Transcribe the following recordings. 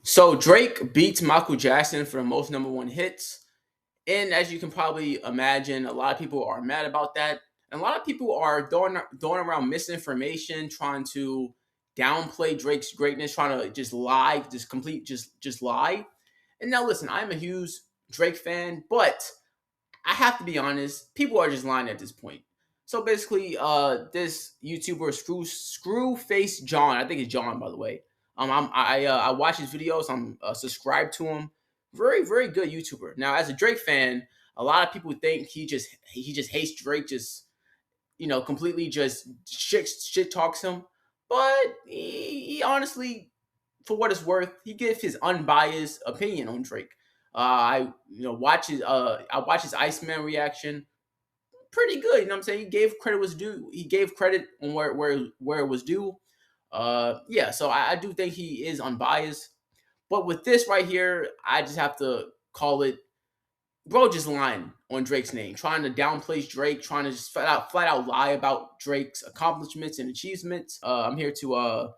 So Drake beats Michael Jackson for the most number one hits. And as you can probably imagine, a lot of people are mad about that. And a lot of people are throwing around misinformation, trying to downplay Drake's greatness, trying to just lie, just lie. And now listen, I'm a huge Drake fan, but I have to be honest, people are just lying at this point. So basically, this YouTuber Screw Face John, I think it's John by the way. I watch his videos. I'm subscribed to him. Very good YouTuber. Now, as a Drake fan, a lot of people think he just hates Drake, just completely just shit talks him. But he honestly, for what it's worth, he gives his unbiased opinion on Drake. I watch his Iceman reaction. Pretty good, you know what I'm saying? He gave credit was due. He gave credit on where it was due. Yeah, so I do think he is unbiased. But with this right here, I just have to call it bro just lying on Drake's name, trying to downplay Drake, trying to just flat out lie about Drake's accomplishments and achievements. I'm here to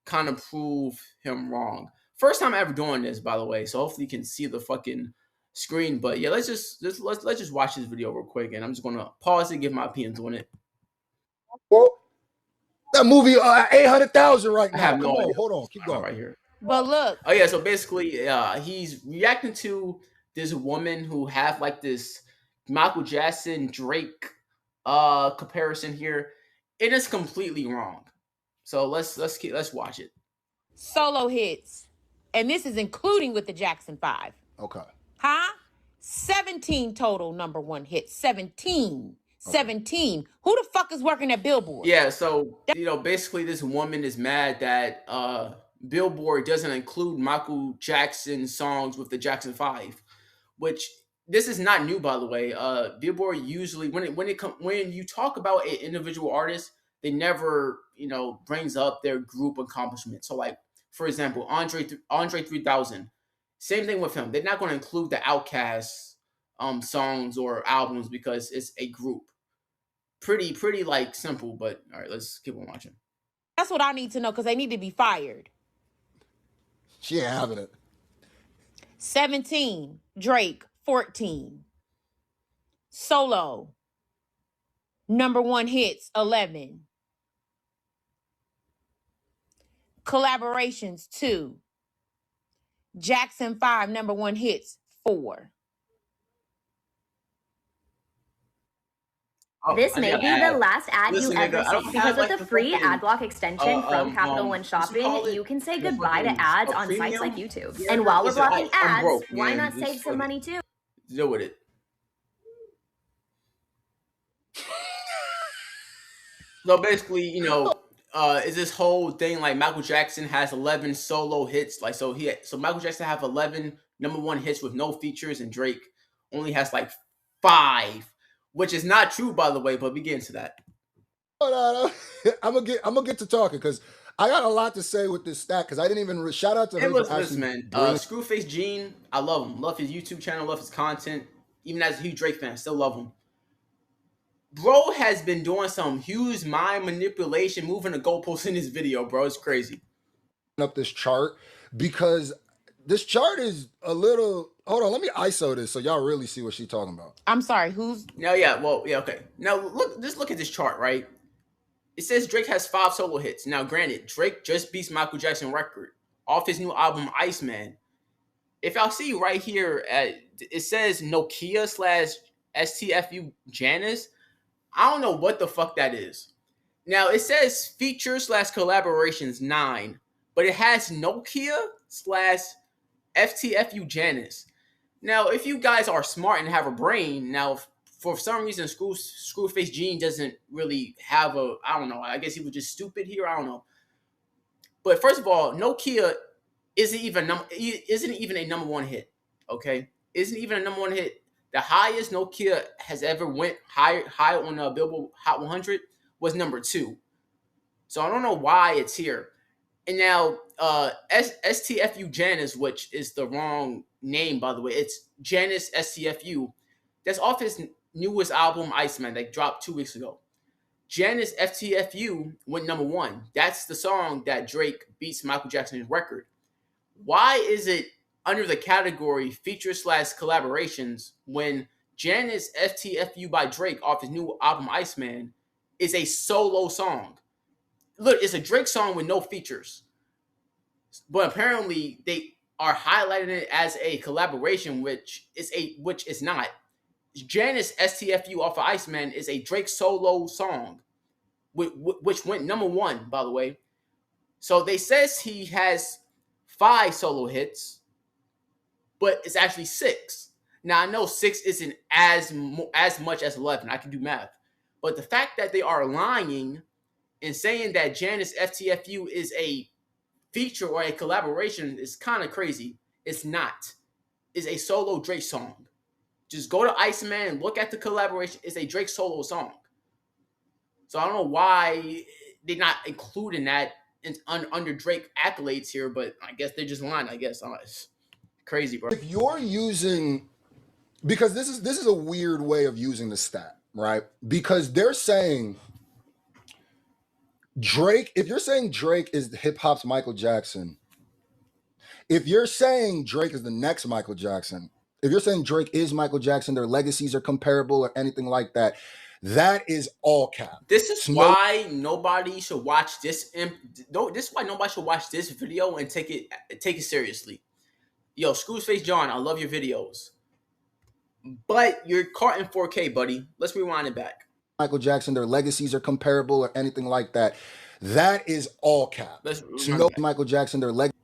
kind of prove him wrong. First time ever doing this, by the way. So hopefully you can see the fucking screen. But yeah, let's just watch this video real quick, and I'm just gonna pause and give my opinions on it. Well, that movie 800,000 right now. I have no idea. Hold on, keep going right here. But look. Oh yeah, so basically, he's reacting to this woman who have like this Michael Jackson Drake comparison here. It is completely wrong. So let's watch it. Solo hits, and this is including with the Jackson 5. Okay. Huh? 17 total number one hits. 17. 17. Who the fuck is working at Billboard? Yeah, so basically this woman is mad that Billboard doesn't include Michael Jackson songs with the Jackson 5, which this is not new, by the way. Billboard usually when you talk about an individual artist, they never brings up their group accomplishments. So like for example, Andre 3000, same thing with him. They're not going to include the Outkast songs or albums because it's a group. Pretty like simple, but all right, let's keep on watching. That's what I need to know because they need to be fired. She ain't having it. 17. Drake, 14. Solo. Number one hits, 11. Collaborations, 2. Jackson 5, number one hits, 4. This may be the last ad you ever see because with the free ad block extension from Capital One Shopping, you can say goodbye to ads on sites like YouTube. And while we're blocking ads, why not save some money too? Deal with it. So basically, is this whole thing like Michael Jackson has 11 solo hits? Like so Michael Jackson have 11 number one hits with no features, and Drake only has like 5. Which is not true, by the way, but we get into that. I'm gonna get to talking because I got a lot to say with this stat because I didn't even shout out to him. Listen, man. Screwface Gene, I love him. Love his YouTube channel. Love his content. Even as a huge Drake fan, still love him. Bro has been doing some huge mind manipulation, moving the goalposts in this video, bro. It's crazy. Up this chart because this chart is a little. Hold on, let me ISO this so y'all really see what she's talking about. I'm sorry, who's? No, yeah, well, yeah, okay. Now look at this chart, right? It says Drake has 5 solo hits. Now, granted, Drake just beats Michael Jackson record off his new album Iceman. If y'all see right here, it says Nokia / STFU Janice. I don't know what the fuck that is. Now it says features / collaborations 9, but it has Nokia / FTFU Janice. Now, if you guys are smart and have a brain, now for some reason Screwface Gene doesn't really have a, I don't know, I guess he was just stupid here, I don't know. But first of all, Nokia isn't even a number one hit, okay? Isn't even a number one hit. The highest Nokia has ever went high on the Billboard Hot 100 was number 2. So I don't know why it's here. And now STFU Janice, which is the wrong name, by the way. It's Janice STFU. That's off his newest album, Iceman, that dropped 2 weeks ago. Janice FTFU went number 1. That's the song that Drake beats Michael Jackson's record. why is it under the category feature/collaborations when Janice FTFU by Drake off his new album Iceman is a solo song? Look, it's a Drake song with no features, but apparently they are highlighting it as a collaboration, which is not. Janice STFU off of Iceman is a Drake solo song, which went #1, by the way. So they says he has 5 solo hits, but it's actually 6. Now I know 6 isn't as much as 11. I can do math, but the fact that they are lying and saying that Janice FTFU is a feature or a collaboration is kind of crazy. It's not. It's a solo Drake song. Just go to Iceman and look at the collaboration. It's a Drake solo song. So I don't know why they're not including that under Drake accolades here, but I guess they're just lying. I guess it's crazy, bro. If you're using, because this is a weird way of using the stat, right? Because they're saying Drake. If you're saying Drake is hip hop's Michael Jackson, if you're saying Drake is the next Michael Jackson, if you're saying Drake is Michael Jackson, their legacies are comparable or anything like that, that is all cap. This is why nobody should watch this. This is why nobody should watch this video and take it seriously. Yo, Screw's Face John, I love your videos, but you're caught in 4K, buddy. Let's rewind it back. Michael Jackson, their legacies are comparable or anything like that. That is all cap. No, Michael Jackson, their legacy.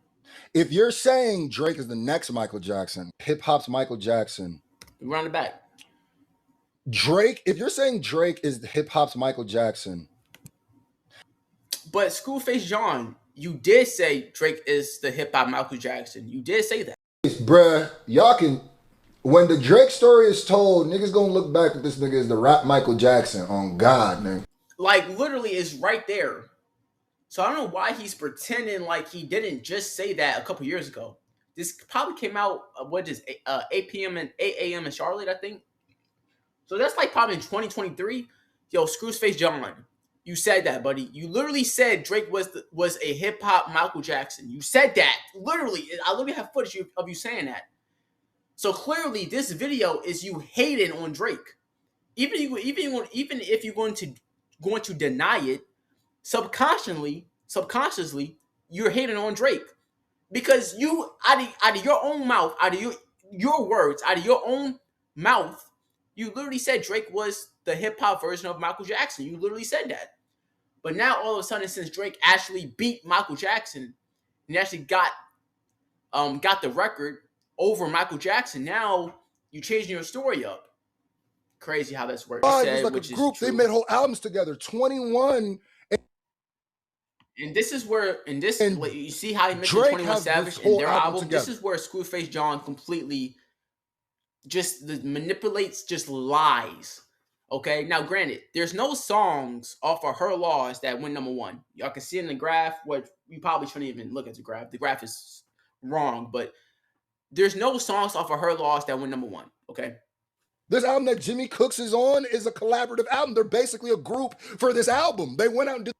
If you're saying Drake is the next Michael Jackson, hip hop's Michael Jackson, run it back. Drake, if you're saying Drake is hip hop's Michael Jackson. But Screwface John, you did say Drake is the hip hop Michael Jackson. You did say that. Bruh, y'all can, when the Drake story is told, niggas gonna look back at this nigga as the rap Michael Jackson. On God, man. Like, literally, it's right there. So I don't know why he's pretending like he didn't just say that a couple years ago. This probably came out, 8 p.m. and 8 a.m. in Charlotte, I think. So that's like probably in 2023. Yo, Screwface John, you said that, buddy. You literally said Drake was a hip hop Michael Jackson. You said that. Literally, I literally have footage of you saying that. So clearly, this video is you hating on Drake. Even if you're going to deny it, subconsciously, you're hating on Drake because you out of your own mouth, out of your words, out of your own mouth, you literally said Drake was the hip hop version of Michael Jackson. You literally said that. But now all of a sudden, since Drake actually beat Michael Jackson and actually got the record over Michael Jackson, now you're changing your story up. Crazy how this works. It was like a group. They made whole albums together. 21. And this is where, you see how he mentioned 21 Savage in their album. Together. This is where Screwface John completely just manipulates, just lies. Okay, now granted, there's no songs off of Her Laws that went #1. Y'all can see in the graph. What you probably shouldn't even look at the graph. The graph is wrong, but there's no songs off of Her Laws that went #1. Okay. This album that Jimmy Cooks is on is a collaborative album. They're basically a group for this album. They went out and did.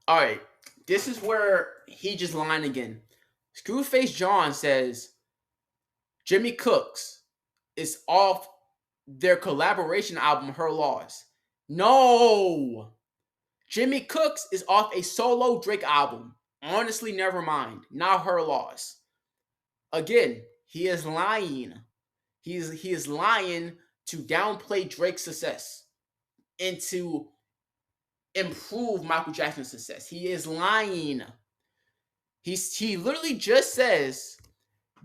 All right, this is where he just lying again. Screwface John says Jimmy Cooks is off their collaboration album, Her Laws. No! Jimmy Cooks is off a solo Drake album. Honestly, never mind. Not Her Laws. Again, he is lying. He is lying to downplay Drake's success and to improve Michael Jackson's success. He is lying. He literally just says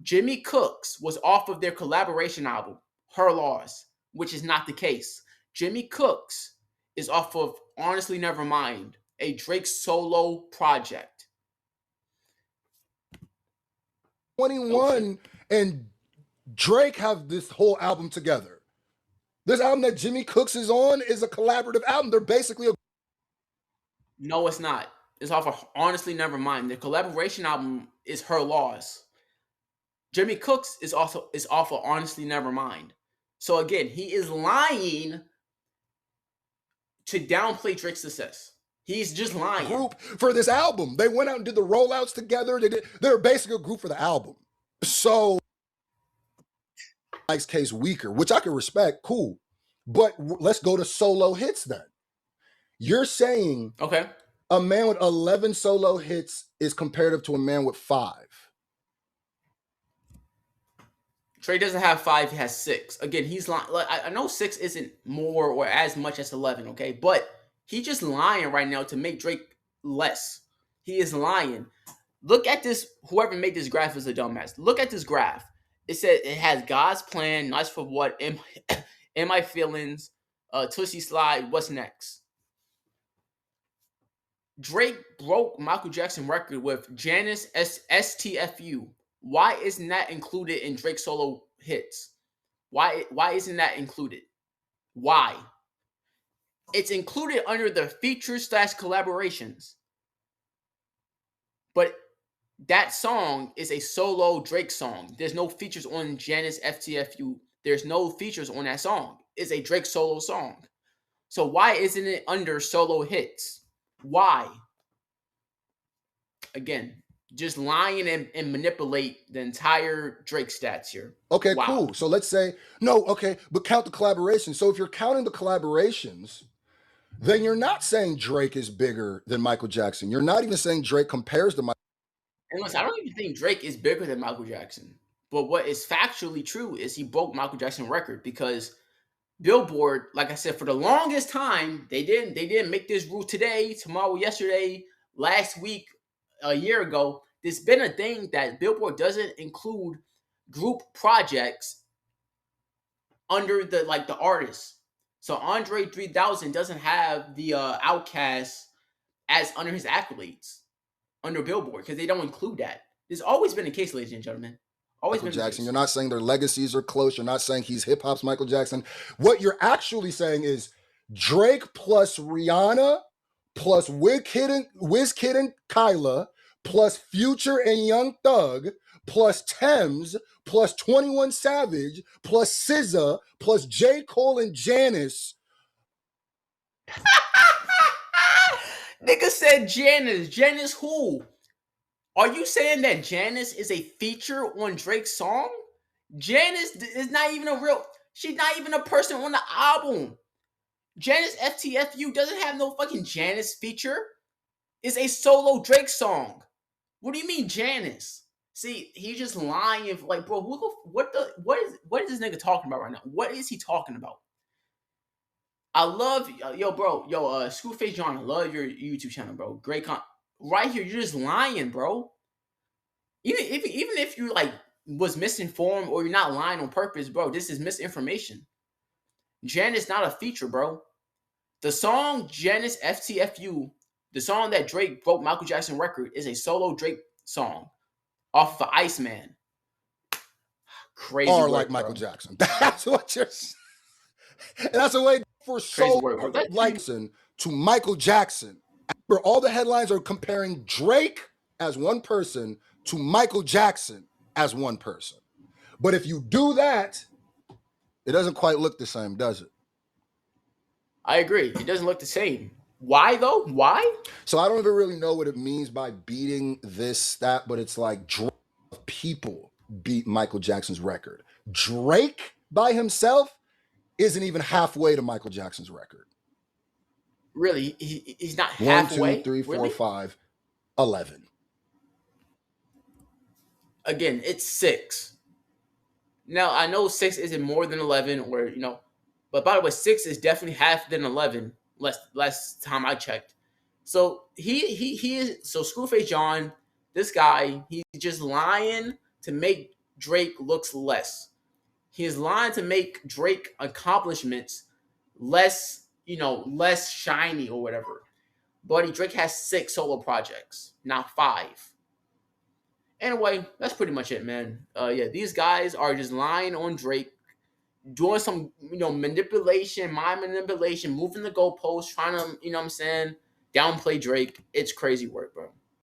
Jimmy Cooks was off of their collaboration album, Her Laws, which is not the case. Jimmy Cooks is off of Honestly Nevermind, a Drake solo project. 21 and Drake have this whole album together. This album that Jimmy Cooks is on is a collaborative album. They're basically a... No, it's not. It's off of Honestly Nevermind. The collaboration album is Her Laws. Jimmy Cooks is off of Honestly Nevermind. So again, he is lying to downplay Drake's success. He's just lying. Group for this album. They went out and did the rollouts together. They're basically a group for the album. So, Mike's case weaker, which I can respect. Cool. But let's go to solo hits then. You're saying okay, a man with 11 solo hits is comparative to a man with 5. Trey doesn't have 5, he has 6. Again, he's lying. Like, I know 6 isn't more or as much as 11, okay? But he's just lying right now to make Drake less. He is lying. Look at this. Whoever made this graph is a dumbass. Look at this graph. It said it has God's plan, nice for what, in my feelings, Tootsie Slide, what's next? Drake broke Michael Jackson record with Janice STFU. Why isn't that included in Drake's solo hits? Why isn't that included? Why? It's included under the features / collaborations. But that song is a solo Drake song. There's no features on Janice FTFU. There's no features on that song. It's a Drake solo song. So why isn't it under solo hits? Why? Again, just lying and manipulate the entire Drake stats here. Okay, wow. Cool. So let's say, no, okay, but count the collaborations. So if you're counting the collaborations, then you're not saying Drake is bigger than Michael Jackson. You're not even saying Drake compares to Michael. And listen, I don't even think Drake is bigger than Michael Jackson. But what is factually true is he broke Michael Jackson's record because Billboard, like I said, for the longest time, they didn't make this rule today, tomorrow, yesterday, last week, a year ago. There's been a thing that Billboard doesn't include group projects under the artist. So Andre 3000 doesn't have the Outkast as under his accolades under Billboard because they don't include that. There's always been the case, ladies and gentlemen. Always Michael been Jackson. You're not saying their legacies are close. You're not saying he's hip hop's Michael Jackson. What you're actually saying is Drake plus Rihanna plus Wizkid and Kyla plus Future and Young Thug plus Thames plus 21 Savage plus SZA plus J. Cole and Janice. Nigga said Janice. Janice who? Are you saying that Janice is a feature on Drake's song? Janice is not even a real... She's not even a person on the album. Janice FTFU doesn't have no fucking Janice feature. It's a solo Drake song. What do you mean Janice? See, he's just lying. Like, bro, what is this nigga talking about right now? What is he talking about? I love, Screwface John, I love your YouTube channel, bro. Great right here, you're just lying, bro. Even if you like was misinformed or you're not lying on purpose, bro, this is misinformation. Janice not a feature, bro. The song Janice FTFU, the song that Drake broke Michael Jackson record, is a solo Drake song off of Iceman. Crazy. Or work, like Michael Jackson. That's what you're saying. And that's a way for solo like to Michael Jackson. Where all the headlines are comparing Drake as one person to Michael Jackson as one person. But if you do that, it doesn't quite look the same, does it? I agree. It doesn't look the same. Why though? Why? So I don't even really know what it means by beating this stat, but it's like people beat Michael Jackson's record. Drake by himself isn't even halfway to Michael Jackson's record. Really? He's not halfway? 1, 2, 3, 4, really? 5, 11. Again, it's 6. Now, I know 6 isn't more than 11 or, but by the way, 6 is definitely half than 11 last time I checked. So he is, so Screwface John, this guy, he's just lying to make Drake looks less. He is lying to make Drake accomplishments less, less shiny or whatever. Buddy, Drake has 6 solo projects, not 5. Anyway, that's pretty much it, man. These guys are just lying on Drake, doing some, manipulation, mind manipulation, moving the goalposts, trying to, downplay Drake. It's crazy work, bro.